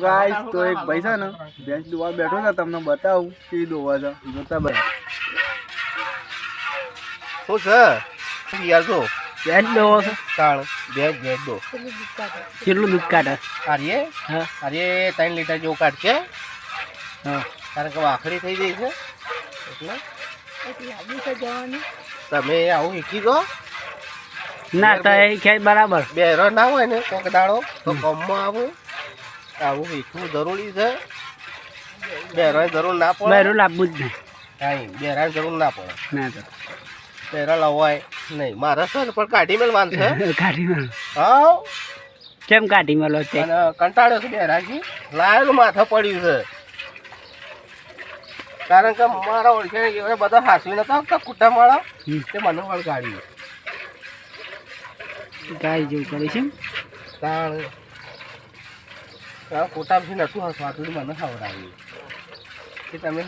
Guys તો એક ભાઈ છે ને ભેંસ દોવા બેઠો છે, તમને બતાવું કે દોવા છે જોતા ભાઈ શું છે યાર જો ભેંસ દોવો છે તાળ ભેજ દો કેટલું દૂધ કાઢે? અરે હા અરે 3 લીટર જેવું કાઢશે. હા કારણ કે આખરી થઈ ગઈ છે એટલે તમે આવું શીખી દો. ના તો એ ખેત બરાબર બેરો ના હોય ને કોક દાડો તો કમમાં આવું શીખવું જરૂરી છે. બેરો જરૂર ના પડે, બહેરું લાવવું જ નહીં. કાંઈ બેરા જરૂર ના પડે, ના તો બેરા લવાય નહીં. મારે છે ને પણ કાઢી મેળવાનું છે. કાઢી મળો. હા કેમ કાઢી મળો તે? અને કંટાળ્યો છે બેરાજી, લાયેલું માથે પડ્યું છે. કારણ કે મારા ઓળખે એવડે બધા હાસવી નતા આવતા કુટામાળા, તે મને વળગાડ્યું. ગાય જેવું કરે છે તાણ કુટામથી નતું હસવાતું, મને ખવડાવ્યું કે તમે